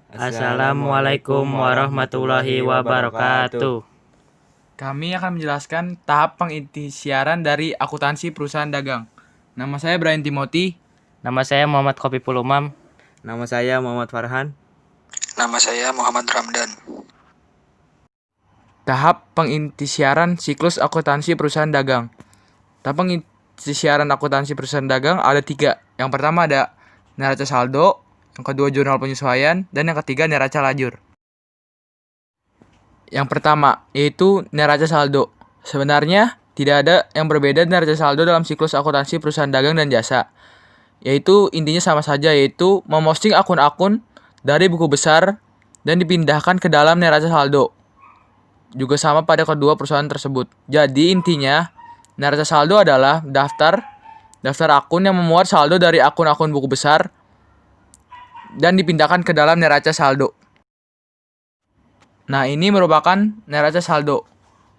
Assalamualaikum warahmatullahi wabarakatuh. Kami akan menjelaskan tahap pengisiaran dari akuntansi perusahaan dagang. Nama saya Brian Timothy. Nama saya Muhammad Khofiful Umam. Nama saya Muhammad Farhan. Nama saya Muhammad Ramdan. Tahap pengisiaran siklus akuntansi perusahaan dagang. Tahap pengisiaran akuntansi perusahaan dagang ada 3. Yang pertama ada neraca saldo, yang kedua jurnal penyesuaian, dan yang ketiga neraca lajur. Yang pertama, yaitu neraca saldo. Sebenarnya, tidak ada yang berbeda neraca saldo dalam siklus akuntansi perusahaan dagang dan jasa. Yaitu intinya sama saja, yaitu memosting akun-akun dari buku besar dan dipindahkan ke dalam neraca saldo. Juga sama pada kedua perusahaan tersebut. Jadi intinya, neraca saldo adalah daftar akun yang memuat saldo dari akun-akun buku besar dan dipindahkan ke dalam neraca saldo. Nah, ini merupakan neraca saldo.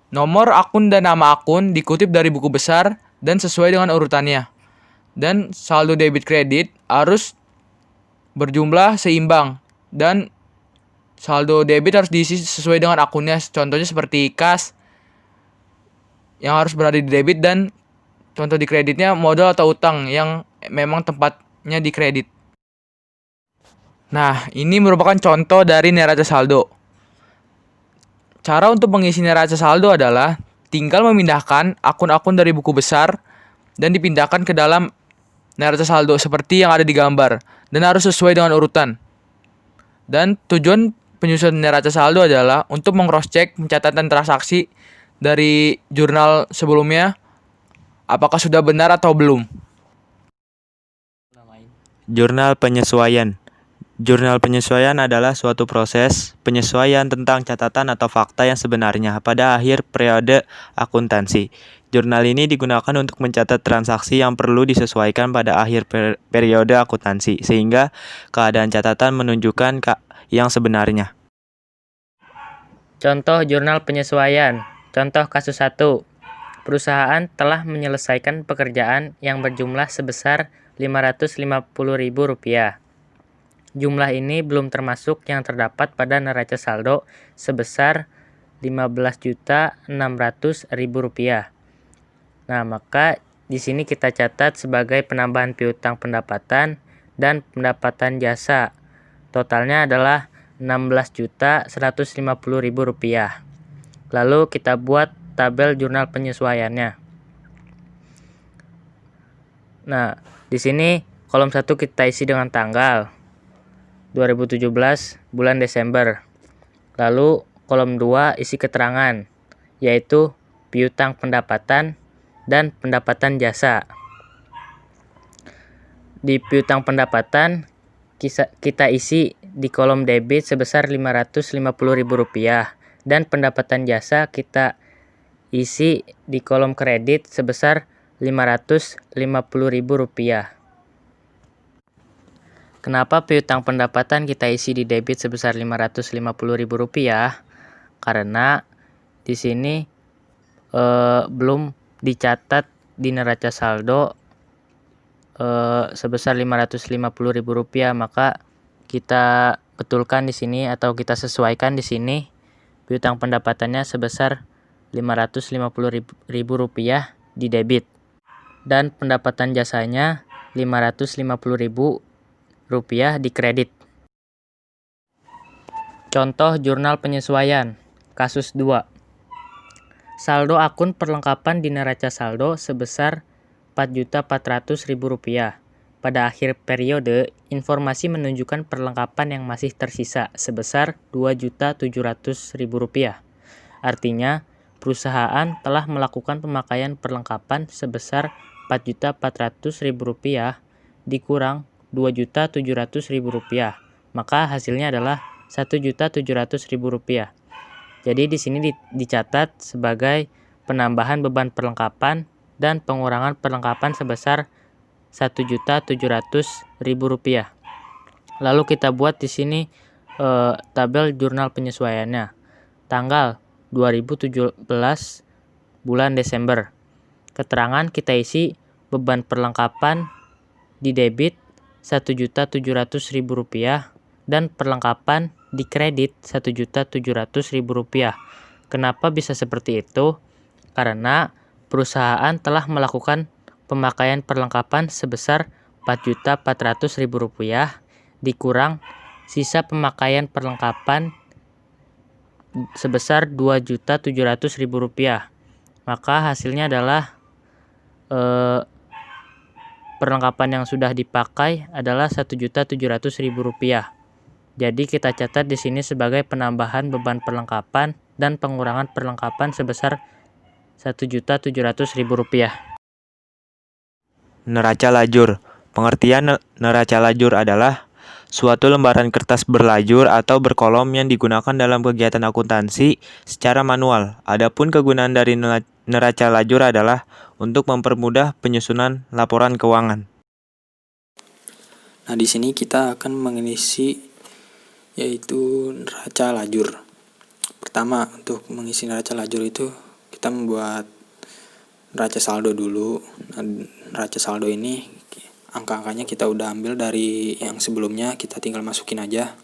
Nomor akun dan nama akun dikutip dari buku besar dan sesuai dengan urutannya. Dan saldo debit kredit harus berjumlah seimbang dan saldo debit harus diisi sesuai dengan akunnya. Contohnya seperti kas yang harus berada di debit dan contoh di kreditnya modal atau utang yang memang tempatnya di kredit. Nah, ini merupakan contoh dari neraca saldo. Cara untuk mengisi neraca saldo adalah tinggal memindahkan akun-akun dari buku besar dan dipindahkan ke dalam neraca saldo seperti yang ada di gambar dan harus sesuai dengan urutan. Dan tujuan penyusunan neraca saldo adalah untuk meng-cross-check pencatatan transaksi dari jurnal sebelumnya apakah sudah benar atau belum. Jurnal penyesuaian. Jurnal penyesuaian adalah suatu proses penyesuaian tentang catatan atau fakta yang sebenarnya pada akhir periode akuntansi. Jurnal ini digunakan untuk mencatat transaksi yang perlu disesuaikan pada akhir periode akuntansi, sehingga keadaan catatan menunjukkan yang sebenarnya. Contoh jurnal penyesuaian. Contoh kasus 1. Perusahaan telah menyelesaikan pekerjaan yang berjumlah sebesar Rp550.000. Jumlah ini belum termasuk yang terdapat pada neraca saldo sebesar Rp15.600.000. Nah, maka di sini kita catat sebagai penambahan piutang pendapatan dan pendapatan jasa. Totalnya adalah Rp16.150.000. Lalu kita buat tabel jurnal penyesuaiannya. Nah, di sini kolom 1 kita isi dengan tanggal 2017 bulan Desember. Lalu kolom 2 isi keterangan, yaitu piutang pendapatan dan pendapatan jasa. Di piutang pendapatan kita isi di kolom debit sebesar Rp550.000 dan pendapatan jasa kita isi di kolom kredit sebesar Rp550.000. Kenapa piutang pendapatan kita isi di debit sebesar Rp550.000? Karena di sini belum dicatat di neraca saldo sebesar Rp550.000, maka kita betulkan di sini atau kita sesuaikan di sini piutang pendapatannya sebesar Rp550.000 di debit dan pendapatan jasanya Rp550.000 di kredit. Contoh jurnal penyesuaian. Kasus 2. Saldo akun perlengkapan di neraca saldo sebesar Rp4.400.000. Pada akhir periode, informasi menunjukkan perlengkapan yang masih tersisa sebesar Rp2.700.000. Artinya, perusahaan telah melakukan pemakaian perlengkapan sebesar Rp4.400.000 dikurang Rp2.700.000, maka hasilnya adalah Rp1.700.000. Jadi di sini dicatat sebagai penambahan beban perlengkapan dan pengurangan perlengkapan sebesar Rp1.700.000. Lalu kita buat di sini tabel jurnal penyesuaiannya. Tanggal 2017 bulan Desember. Keterangan kita isi beban perlengkapan di debit Rp1.700.000 dan perlengkapan di kredit Rp1.700.000. Kenapa bisa seperti itu? Karena perusahaan telah melakukan pemakaian perlengkapan sebesar Rp4.400.000 dikurang sisa pemakaian perlengkapan sebesar Rp2.700.000. Maka hasilnya adalah perlengkapan yang sudah dipakai adalah Rp1.700.000. Jadi kita catat di sini sebagai penambahan beban perlengkapan dan pengurangan perlengkapan sebesar Rp1.700.000. Neraca lajur. Pengertian neraca lajur adalah suatu lembaran kertas berlajur atau berkolom yang digunakan dalam kegiatan akuntansi secara manual. Adapun kegunaan dari neraca lajur adalah untuk mempermudah penyusunan laporan keuangan. Nah, di sini kita akan mengisi yaitu neraca lajur. Pertama, untuk mengisi neraca lajur itu kita membuat neraca saldo dulu. Nah, neraca saldo ini angka-angkanya kita udah ambil dari yang sebelumnya, kita tinggal masukin aja.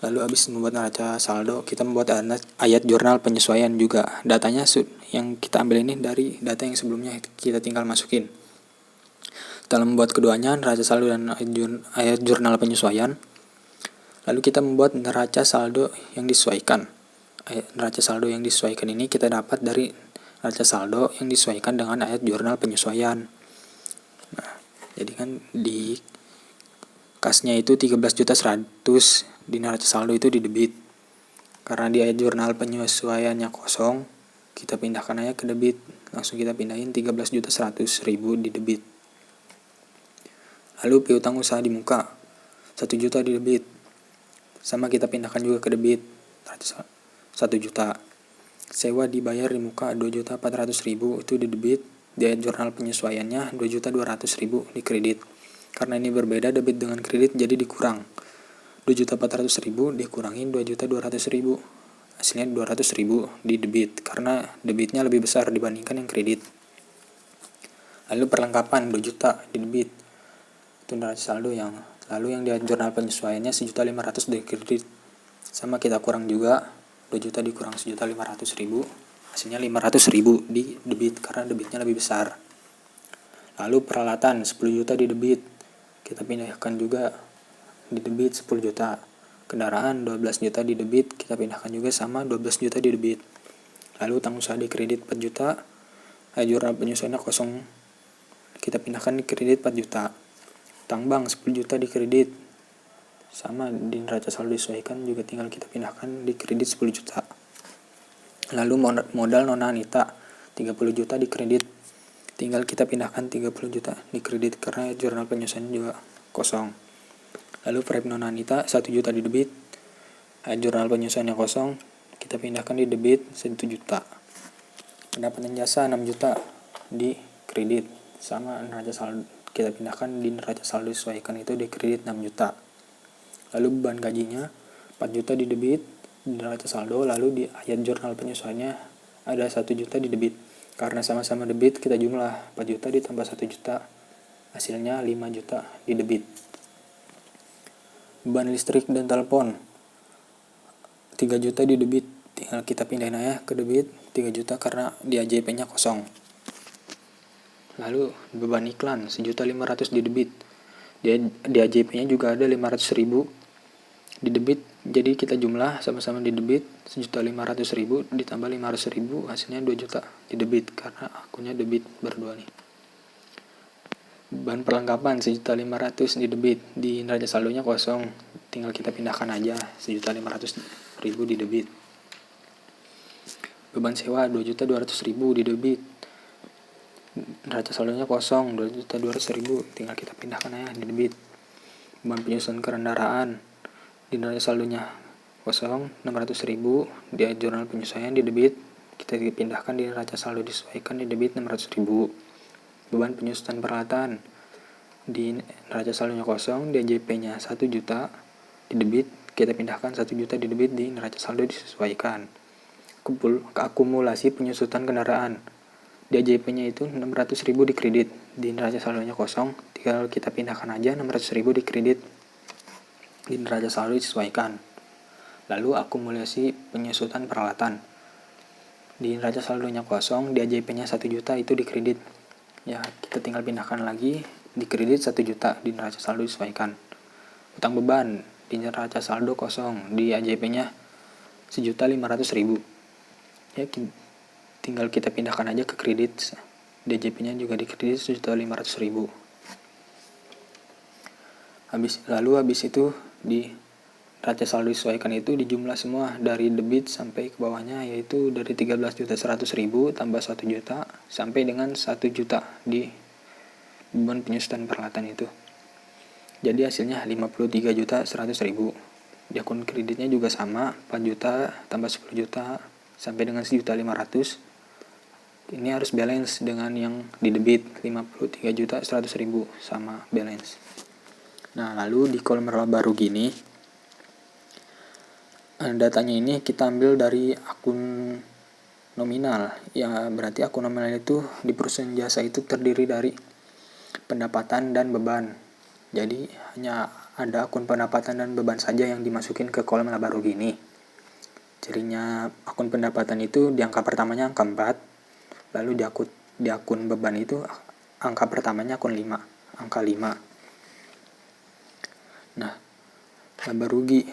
Lalu habis membuat neraca saldo, kita membuat ayat jurnal penyesuaian juga. Datanya yang kita ambil ini dari data yang sebelumnya, kita tinggal masukin. Setelah membuat keduanya, neraca saldo dan ayat jurnal penyesuaian, lalu kita membuat neraca saldo yang disesuaikan. Neraca saldo yang disesuaikan ini kita dapat dari neraca saldo yang disesuaikan dengan ayat jurnal penyesuaian. Nah, jadi kan di kasnya itu 13.100.000, di neraca saldo itu di debit. Karena di ayat jurnal penyesuaiannya kosong, kita pindahkan aja ke debit. Langsung kita pindahin 13.100.000 di debit. Lalu piutang usaha di muka 1 juta di debit. Sama kita pindahkan juga ke debit 1 juta. Sewa dibayar di muka 2.400.000 itu di debit. Di ayat jurnal penyesuaiannya 2.200.000 di kredit. Karena ini berbeda debit dengan kredit, jadi dikurang. 2.400.000 dikurangin 2.200.000. Hasilnya 200.000 di debit, karena debitnya lebih besar dibandingkan yang kredit. Lalu perlengkapan 2 juta di debit. Itu neraca saldo yang lalu yang di jurnal penyesuaiannya 1.500.000 di kredit. Sama kita kurang juga 2 juta dikurang 1.500.000, hasilnya 500.000 di debit karena debitnya lebih besar. Lalu peralatan 10 juta di debit, kita pindahkan juga di debit 10 juta. Kendaraan 12 juta di debit, kita pindahkan juga sama 12 juta di debit. Lalu utang usaha di kredit 4 juta, jurnal penyesuaiannya kosong, kita pindahkan di kredit 4 juta. Utang bank 10 juta di kredit, sama di neraca saldo disesuaikan juga tinggal kita pindahkan di kredit 10 juta. Lalu modal nona Anita 30 juta di kredit, tinggal kita pindahkan 30 juta di kredit karena jurnal penyesuaian juga kosong. Lalu prep nona Anita 1 juta di debit, jurnal penyesuaiannya kosong, kita pindahkan di debit 1 juta. Pendapatan jasa 6 juta di kredit, sama neraca saldo kita pindahkan di neraca saldo disesuaikan itu di kredit 6 juta. Lalu beban gajinya 4 juta di debit di neraca saldo, lalu di ayat jurnal penyesuaiannya ada 1 juta di debit. Karena sama-sama debit, kita jumlah 4 juta ditambah 1 juta, hasilnya 5 juta di debit. Beban listrik dan telepon 3 juta di debit, tinggal kita pindahin aja ke debit 3 juta karena di AJP-nya kosong. Lalu beban iklan 1.500.000 di debit, di AJP-nya juga ada 500.000 di debit, jadi kita jumlah sama-sama di debit 1.500.000 ditambah 500.000, hasilnya 2 juta di debit karena akunnya debit berdua nih. Beban perlengkapan 1.500.000 di debit, di neraca saldonya kosong, tinggal kita pindahkan aja 1.500.000 di debit. Beban sewa 2.200.000 di debit, neraca saldonya kosong 2.200.000, tinggal kita pindahkan aja di debit. Beban penyusunan kendaraan di neraca saldonya kosong 600.000, di jurnal penyesuaian di debit, kita pindahkan di neraca saldo disesuaikan di debit 600.000. Beban penyusunan peralatan di neraca saldonya kosong, di AJP-nya 1 juta di debit, kita pindahkan 1 juta di debit di neraca saldo disesuaikan. Akumulasi penyusutan kendaraan, di AJP-nya itu 600.000 di kredit, di neraca saldonya kosong, tinggal kita pindahkan aja 600.000 di kredit. di neraca saldo disesuaikan. Lalu akumulasi penyusutan peralatan. Di neraca saldonya kosong, di AJP-nya 1 juta itu dikredit. Ya, kita tinggal pindahkan lagi, dikredit 1 juta, di neraca saldo disesuaikan. Utang beban, di neraca saldo kosong, di AJP-nya 1.500.000. Ya, tinggal kita pindahkan aja ke kredit. Di AJP-nya juga dikredit 1.500.000. Habis itu di neraca saldo disesuaikan itu dijumlah semua dari debit sampai ke bawahnya, yaitu dari 13.100.000 tambah 1 juta sampai dengan 1 juta di beban penyusutan peralatan itu. Jadi hasilnya 53.100.000. Di akun kreditnya juga sama, 4 juta tambah 10 juta sampai dengan 1.500.000. Ini harus balance dengan yang di debit 53.100.000 sama balance. Nah, lalu di kolom baru gini, datanya ini kita ambil dari akun nominal. Ya, berarti akun nominal itu di perusahaan jasa itu terdiri dari pendapatan dan beban. Jadi hanya ada akun pendapatan dan beban saja yang dimasukin ke kolom baru gini. Cirinya akun pendapatan itu di angka pertamanya angka 4, lalu di akun beban itu angka pertamanya angka 5. Nah, laba rugi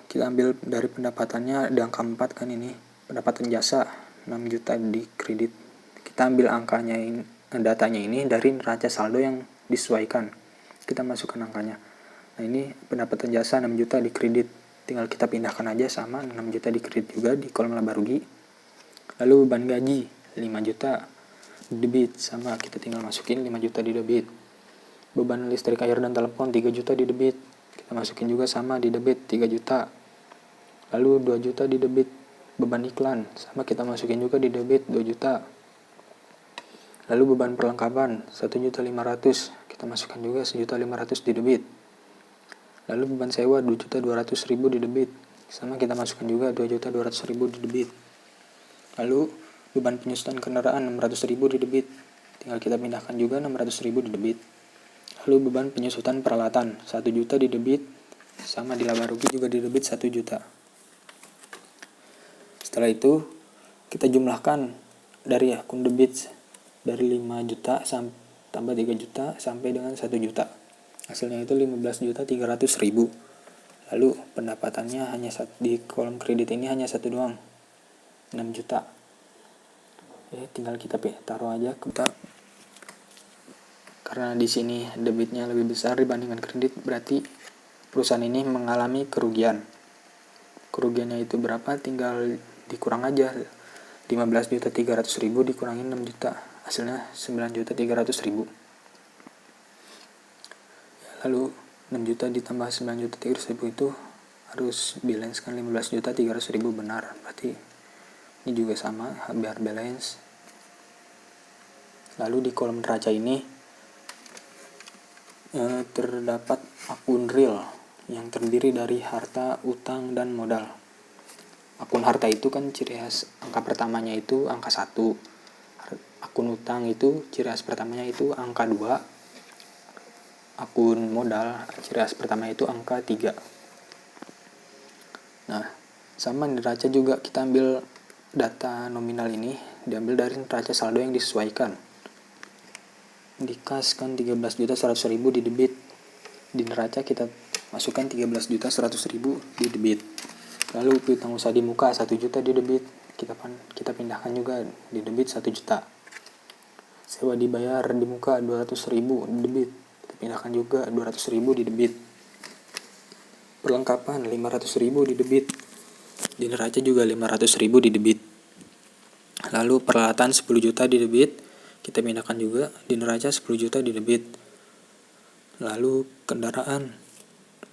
kita ambil dari pendapatannya di angka 4 kan, ini pendapatan jasa 6 juta di kredit. Kita ambil datanya ini dari neraca saldo yang disesuaikan, kita masukkan angkanya. Nah, ini pendapatan jasa 6 juta di kredit, tinggal kita pindahkan aja sama 6 juta di kredit juga di kolom laba rugi. Lalu beban gaji 5 juta di debit, sama kita tinggal masukin 5 juta di debit. Beban listrik, air, dan telepon 3 juta di debit, kita masukin juga sama di debit 3 juta. Lalu 2 juta di debit beban iklan, sama kita masukin juga di debit 2 juta. Lalu beban perlengkapan 1.500.000, kita masukkan juga 1.500.000 di debit. Lalu beban sewa 2.200.000 di debit, sama kita masukkan juga 2.200.000 di debit. Lalu beban penyusutan kendaraan 600.000 di debit, tinggal kita pindahkan juga 600.000 di debit. Lalu beban penyusutan peralatan 1 juta di debit, sama di laba rugi juga di debit 1 juta. Setelah itu kita jumlahkan dari akun debit dari 5 juta tambah 3 juta sampai dengan 1 juta. Hasilnya itu 15.300.000. Lalu pendapatannya hanya di kolom kredit ini hanya satu doang, 6 juta. Ya, tinggal kita taruh aja karena di sini debitnya lebih besar dibandingkan kredit, berarti perusahaan ini mengalami kerugian. Kerugiannya itu berapa? Tinggal dikurang aja, 15.300.000 dikurangin 6 juta, hasilnya 9.300.000. Lalu 6 juta ditambah 9.300.000 itu harus balance kan, 15.300.000 benar, berarti ini juga sama, biar balance. Lalu di kolom neraca ini terdapat akun real yang terdiri dari harta, utang, dan modal. Akun harta itu kan ciri khas angka pertamanya itu angka 1. Akun utang itu ciri khas pertamanya itu angka 2. Akun modal ciri khas pertama itu angka 3. Nah, sama neraca juga kita ambil data nominal ini, diambil dari neraca saldo yang disesuaikan. Di kas kan 13.100.000 di debit, di neraca kita masukkan 13.100.000 di debit. Lalu piutang usaha di muka 1 juta di debit, kita pindahkan juga di debit 1 juta. Sewa dibayar di muka 200.000 di debit, kita pindahkan juga 200.000 di debit. Perlengkapan 500.000 di debit, di neraca juga 500.000 di debit. Lalu peralatan 10 juta di debit, kita pindahkan juga di neraca 10 juta di debit. Lalu kendaraan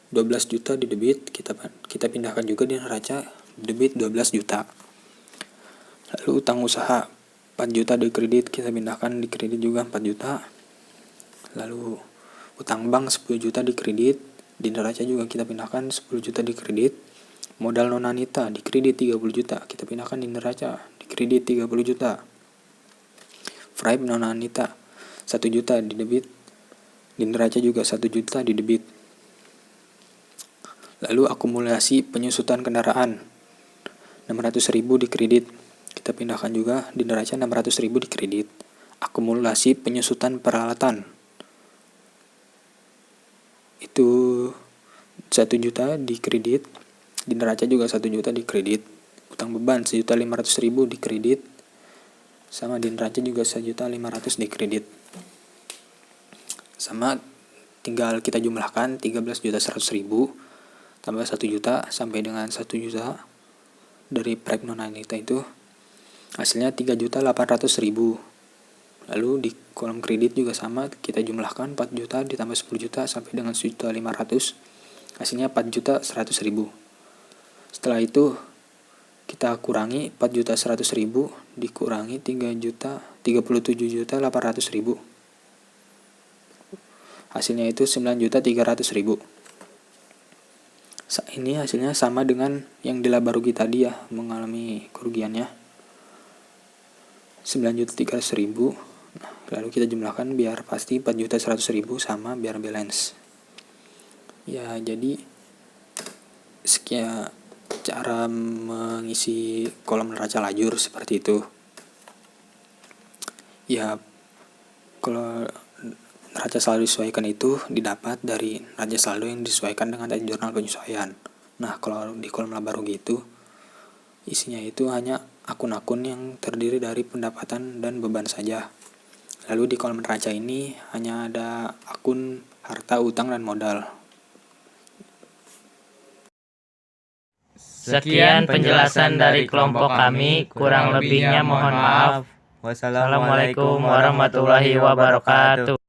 12 juta di debit, kita pindahkan juga di neraca debit 12 juta. Lalu utang usaha 4 juta di kredit, kita pindahkan di kredit juga 4 juta. Lalu utang bank 10 juta di kredit, di neraca juga kita pindahkan 10 juta di kredit. Modal nonanita di kredit 30 juta, kita pindahkan di neraca di kredit 30 juta. Fribe nonanita 1 juta di debit, di neraca juga 1 juta di debit. Lalu akumulasi penyusutan kendaraan 600.000 di kredit. Kita pindahkan juga di neraca 600.000 di kredit. Akumulasi penyusutan peralatan itu 1 juta di kredit, di neraca juga 1 juta di kredit. Utang beban 1.500.000 di kredit, sama di neraca juga 1.500.000 di kredit. Sama tinggal kita jumlahkan 13.100.000 tambah 1 juta sampai dengan 1 juta dari prep non-anita itu hasilnya 3.800.000. Lalu di kolom kredit juga sama, kita jumlahkan 4 juta ditambah 10 juta sampai dengan 1.500.000, hasilnya 4.100.000. Setelah itu kita kurangi 4.100.000 dikurangi 37.800.000, hasilnya itu 9.300.000. Ini hasilnya sama dengan yang di laba rugi tadi ya, mengalami kerugiannya 9.300.000. Nah, lalu kita jumlahkan biar pasti 4.100.000 sama biar balance. Ya, jadi sekian cara mengisi kolom neraca lajur seperti itu. Ya, kalau neraca saldo disesuaikan itu didapat dari neraca saldo yang disesuaikan dengan jurnal penyesuaian. Nah, kalau di kolom laba rugi itu isinya itu hanya akun-akun yang terdiri dari pendapatan dan beban saja. Lalu di kolom neraca ini hanya ada akun harta, utang, dan modal. Sekian penjelasan dari kelompok kami, kurang lebihnya mohon maaf. Wassalamualaikum Assalamualaikum warahmatullahi wabarakatuh.